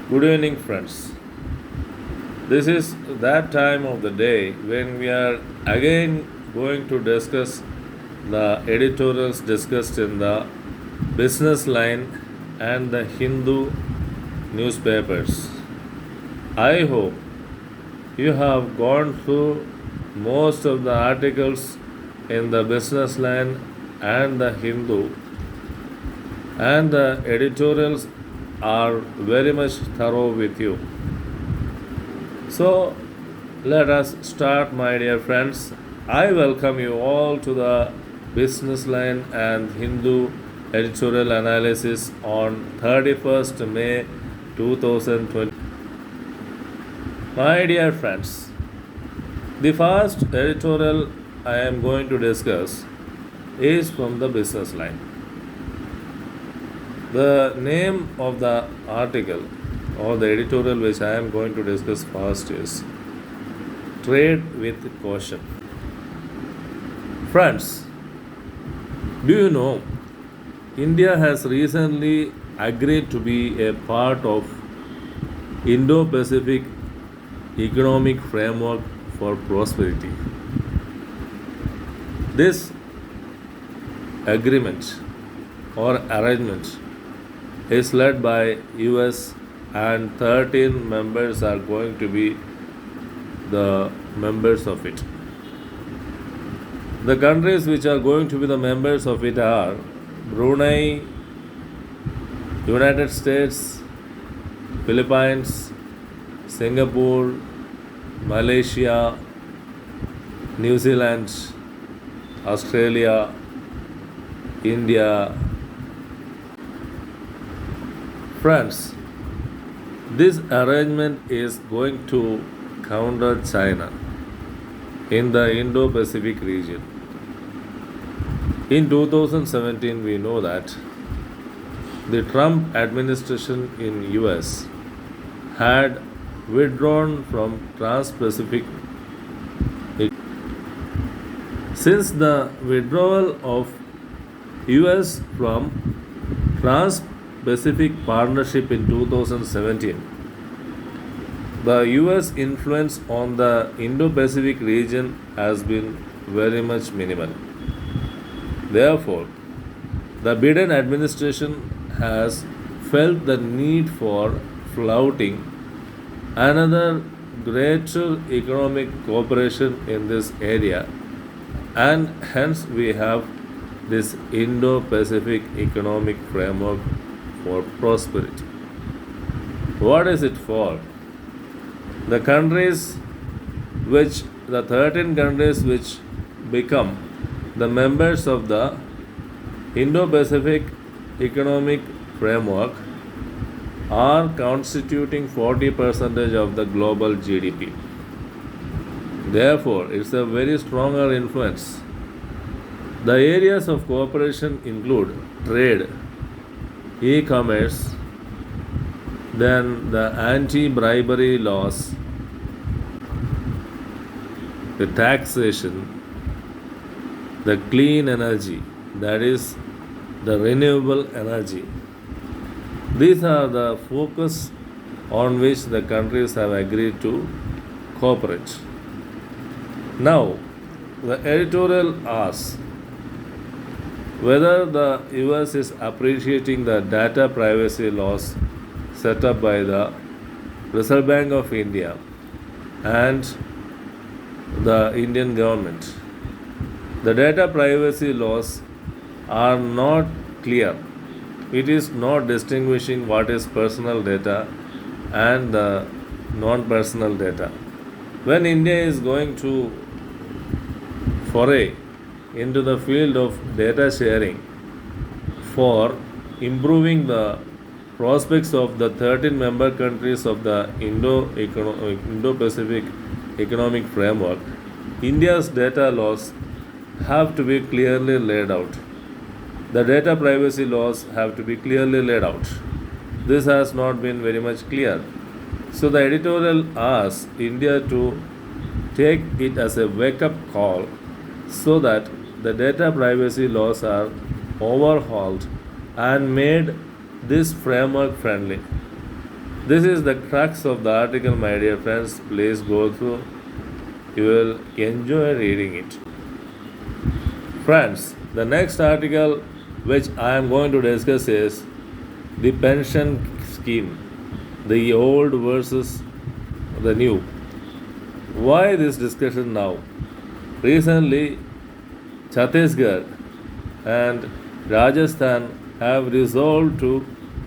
Good evening, friends. This is that time of the day when we are again going to discuss the editorials discussed in the Business Line and the Hindu newspapers. I hope you have gone through most of the articles in the Business Line and the Hindu, and the editorials are very much thorough with you. So, let us start, my dear friends. I welcome you all to the Business Line and Hindu editorial analysis on 31st May 2020. My dear friends, the first editorial I am going to discuss is from the Business Line. The name of the article or the editorial which I am going to discuss first is Trade with Caution. Friends, do you know India has recently agreed to be a part of Indo-Pacific Economic Framework for Prosperity. This agreement or arrangement is led by US and 13 members are going to be the members of it. The countries which are going to be the members of it are Brunei, United States, Philippines, Singapore, Malaysia, New Zealand, Australia, India. Friends, this arrangement is going to counter China in the Indo-Pacific region. In 2017, we know that the Trump administration in US had withdrawn from Trans-Pacific. Since the withdrawal of US from Trans-Pacific Partnership in 2017, the US influence on the Indo-Pacific region has been very much minimal. Therefore, the Biden administration has felt the need for flouting another greater economic cooperation in this area, and hence we have this Indo-Pacific Economic Framework for Prosperity. What is it for? The 13 countries which become the members of the Indo-Pacific Economic Framework are constituting 40% of the global GDP. Therefore, it's a very stronger influence. The areas of cooperation include trade, e-commerce, then the anti-bribery laws, the taxation, the clean energy, that is the renewable energy. These are the focus on which the countries have agreed to cooperate. Now, the editorial asks whether the US is appreciating the data privacy laws set up by the Reserve Bank of India and the Indian government. The data privacy laws are not clear. It is not distinguishing what is personal data and the non-personal data. When India is going to foray into the field of data sharing for improving the prospects of the 13 member countries of the Indo-Pacific Economic Framework, India's data laws have to be clearly laid out. The data privacy laws have to be clearly laid out. This has not been very much clear. So the editorial asks India to take it as a wake-up call so that the data privacy laws are overhauled and made this framework friendly. This is the crux of the article, my dear friends. Please go through. You will enjoy reading it. Friends, the next article which I am going to discuss is the pension scheme, the old versus the new. Why this discussion now? Recently, Chhattisgarh and Rajasthan have resolved to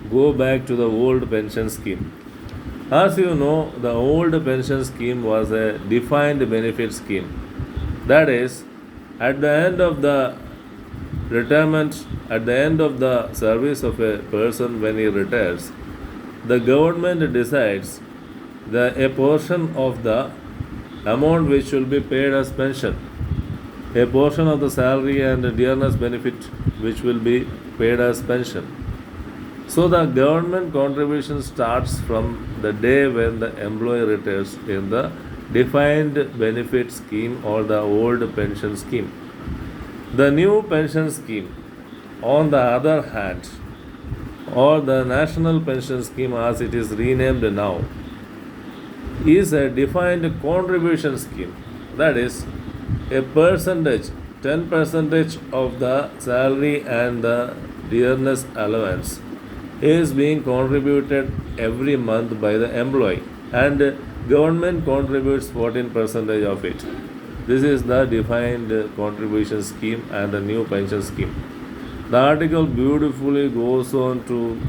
go back to the old pension scheme. As you know, the old pension scheme was a defined benefit scheme. That is, at the end of the retirement, at the end of the service of a person when he retires, the government decides a portion of the amount which will be paid as pension, a portion of the salary and dearness benefit which will be paid as pension. So the government contribution starts from the day when the employee retires in the defined benefit scheme or the old pension scheme. The new pension scheme, on the other hand, or the national pension scheme as it is renamed now, is a defined contribution scheme. That is, a percentage, 10% of the salary and the dearness allowance is being contributed every month by the employee, and government contributes 14% of it. This is the defined contribution scheme and the new pension scheme. The article beautifully goes on to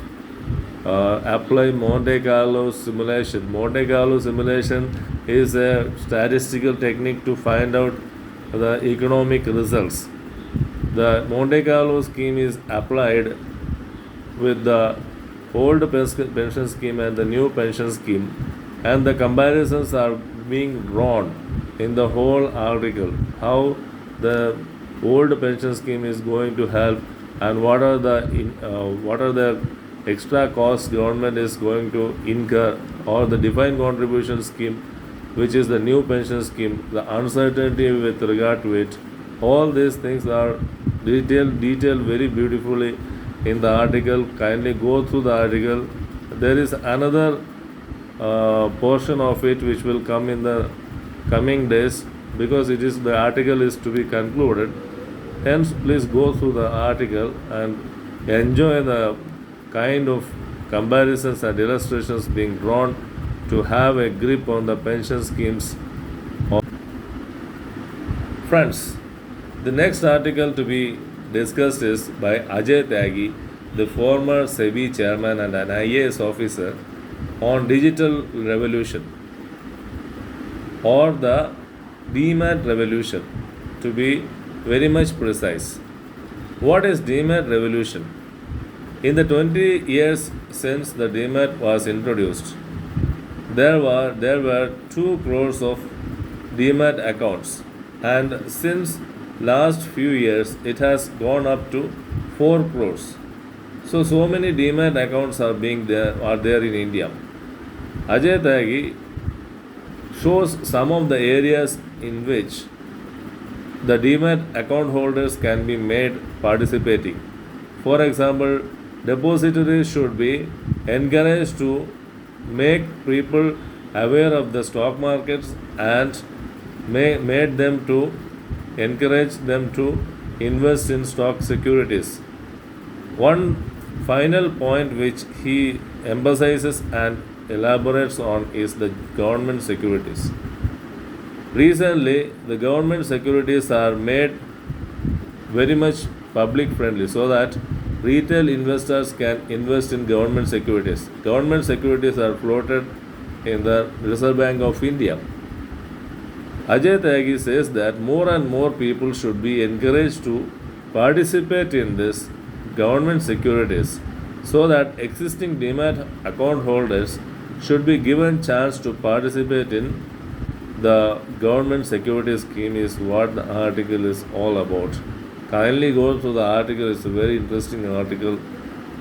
apply Monte Carlo simulation. Monte Carlo simulation is a statistical technique to find out the economic results. The Monte Carlo scheme is applied with the old pension scheme and the new pension scheme, and the comparisons are being drawn in the whole article. How the old pension scheme is going to help, and what are the extra costs government is going to incur, or the defined contribution scheme, which is the new pension scheme, the uncertainty with regard to it. All these things are detailed very beautifully in the article. Kindly go through the article. There is another portion of it which will come in the coming days, because the article is to be concluded. Hence, please go through the article and enjoy the kind of comparisons and illustrations being drawn to have a grip on the pension schemes. Friends, the next article to be discussed is by Ajay Tyagi, the former SEBI chairman and an IAS officer, on digital revolution, or the DMAT revolution, to be very much precise. What is DMAT revolution? In the 20 years since the DMAT was introduced, there were 2 crores of DMAT accounts, and since last few years it has gone up to 4 crores. So many DMAT accounts are there in India. Ajay Tyagi shows some of the areas in which the DMAT account holders can be made participating. For example, depositories should be encouraged to make people aware of the stock markets and made them to encourage them to invest in stock securities. One final point which he emphasizes and elaborates on is the government securities. Recently, the government securities are made very much public friendly, so that retail investors can invest in government securities. Government securities are floated in the Reserve Bank of India. Ajay Tyagi says that more and more people should be encouraged to participate in this government securities, so that existing DMAT account holders should be given chance to participate in the government security scheme, is what the article is all about. Kindly go through the article. It's a very interesting article,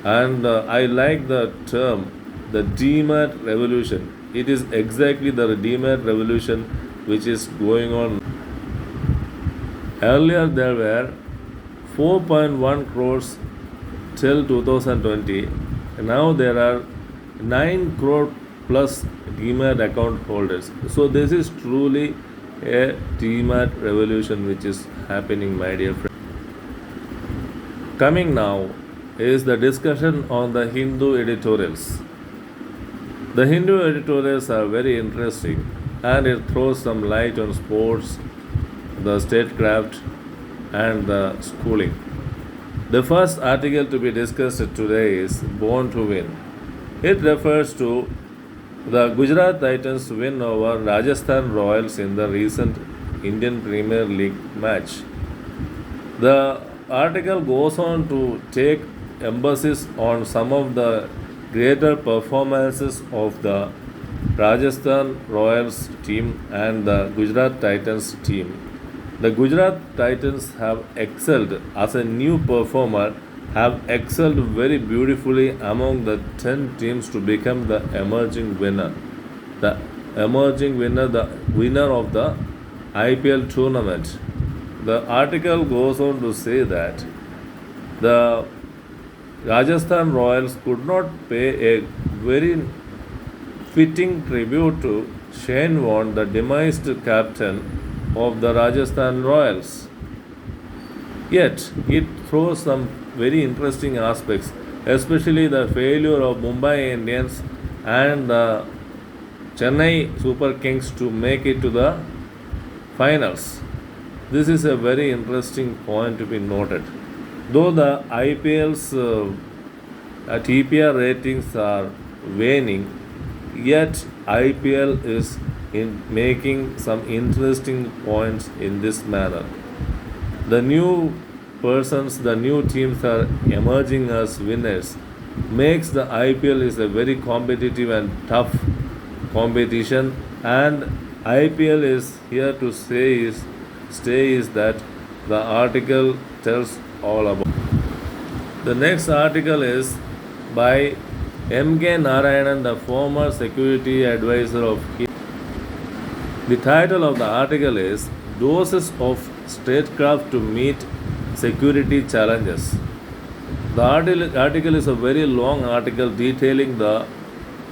and I like the term, the DMAT revolution. It is exactly the DMAT revolution which is going on. Earlier there were 4.1 crores till 2020. Now there are 9 crore plus demat account holders. So this is truly a demat revolution which is happening, my dear friend. Coming now is the discussion on the Hindu editorials. The Hindu editorials are very interesting and it throws some light on sports, the statecraft, and the schooling. The first article to be discussed today is Born to Win. It refers to the Gujarat Titans win over Rajasthan Royals in the recent Indian Premier League match. The article goes on to take emphasis on some of the greater performances of the Rajasthan Royals team and the Gujarat Titans team. The Gujarat Titans have excelled as a new performer, have excelled very beautifully among the 10 teams to become the emerging winner. The emerging winner, the winner of the IPL tournament. The article goes on to say that the Rajasthan Royals could not pay a very fitting tribute to Shane Warne, the demised captain of the Rajasthan Royals. Yet, it throws some very interesting aspects, especially the failure of Mumbai Indians and the Chennai Super Kings to make it to the finals. This is a very interesting point to be noted. Though the IPL's TPR ratings are waning, yet IPL is in making some interesting points in this manner. The new persons, the new teams are emerging as winners, makes the IPL is a very competitive and tough competition, and IPL is here to stay is that the article tells all about. The next article is by M.K. Narayanan, the former security advisor of the title of the article is Doses of Statecraft to Meet Security Challenges. The article is a very long article detailing the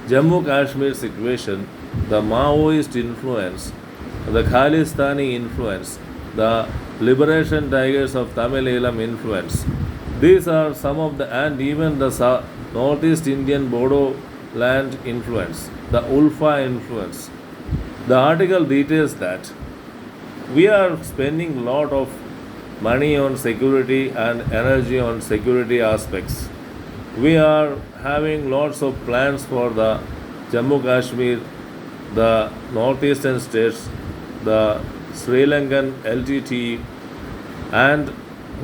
Jammu Kashmir situation, the Maoist influence, the Khalistani influence, the Liberation Tigers of Tamil Eelam influence. These are some of the, and even the Northeast Indian Bodo land influence, the Ulfa influence. The article details that we are spending a lot of money on security and energy on security aspects. We are having lots of plans for the Jammu Kashmir, the northeastern states, the Sri Lankan LTT, and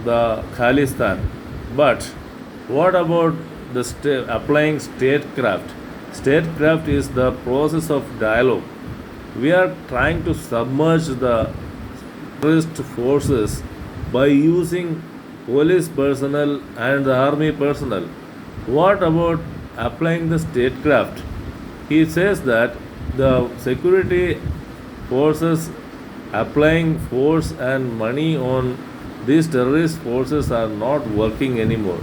the Khalistan. But what about the applying statecraft? Statecraft is the process of dialogue. We are trying to submerge the terrorist forces by using police personnel and the army personnel. What about applying the statecraft? He says that the security forces applying force and money on these terrorist forces are not working anymore.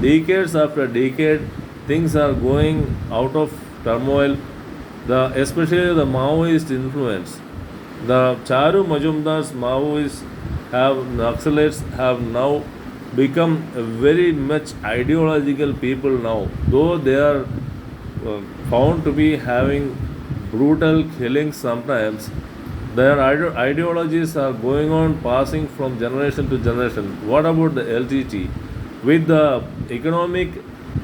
Decades after decade, things are going out of turmoil. Especially the Maoist influence. The Charu Majumdar's Maoists Naxalites have now become a very much ideological people now. Though they are found to be having brutal killings sometimes, their ideologies are going on passing from generation to generation. What about the LTT? With the economic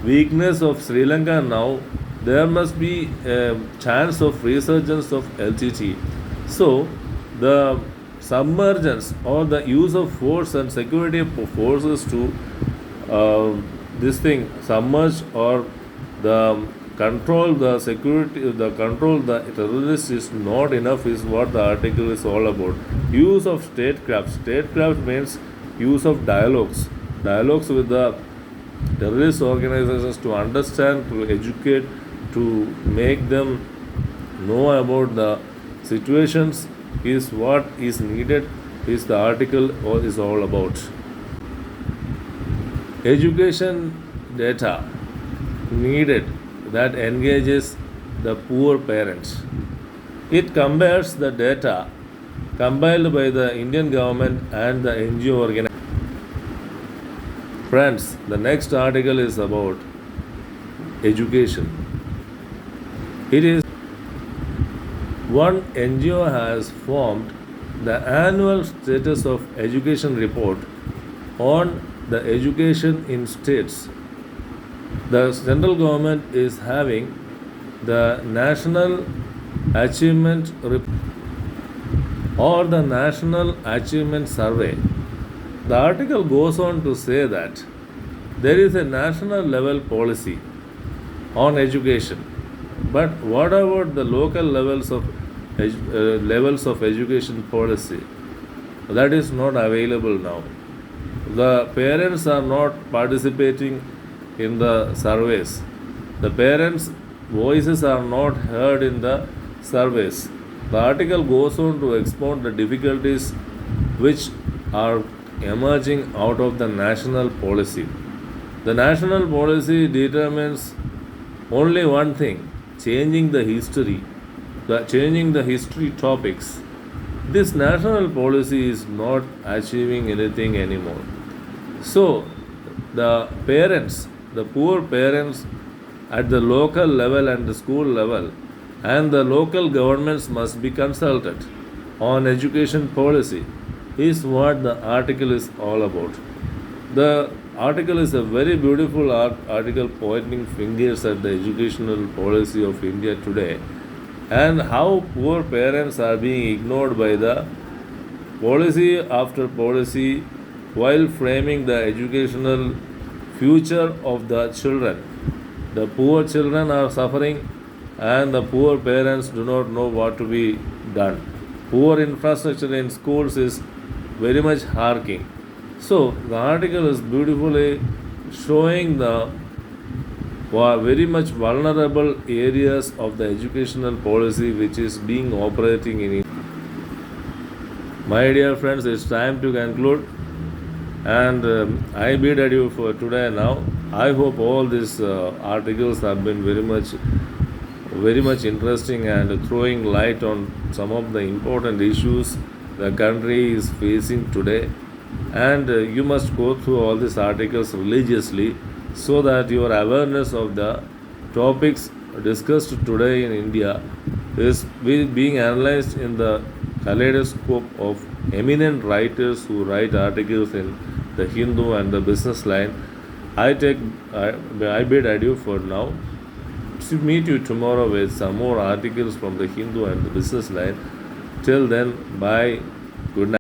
weakness of Sri Lanka now, there must be a chance of resurgence of LTT. So, the submergence or the use of force and security forces to submerge or the control the security, the control the terrorists is not enough, is what the article is all about. Use of statecraft. Statecraft means use of dialogues with the terrorist organizations to understand, to educate, to make them know about the situations is what is needed, is the article is all about. Education data needed that engages the poor parents. It compares the data compiled by the Indian government and the NGO organization. Friends, the next article is about education. It is one NGO has formed the annual status of education report on the education in states. The central government is having the national achievement or the national achievement survey. The article goes on to say that there is a national level policy on education, but what about the local levels of education policy? That is not available now. The parents are not participating in the surveys. The parents' voices are not heard in the surveys. The article goes on to expound the difficulties which are emerging out of the national policy. The national policy determines only one thing: changing the history, changing the history topics. This national policy is not achieving anything anymore. So, the parents, the poor parents at the local level and the school level, and the local governments must be consulted on education policy, is what the article is all about. The article is a very beautiful article pointing fingers at the educational policy of India today and how poor parents are being ignored by the policy after policy while framing the educational future of the children. The poor children are suffering and the poor parents do not know what to be done. Poor infrastructure in schools is very much harking. So the article is beautifully showing the very much vulnerable areas of the educational policy which is being operating in India. My dear friends, it's time to conclude, and I bid adieu for today now. I hope all these articles have been very much interesting and throwing light on some of the important issues the country is facing today. And you must go through all these articles religiously so that your awareness of the topics discussed today in India is being analyzed in the kaleidoscope of eminent writers who write articles in the Hindu and the Business Line. I bid adieu for now. To meet you tomorrow with some more articles from the Hindu and the Business Line. Till then, bye. Good night.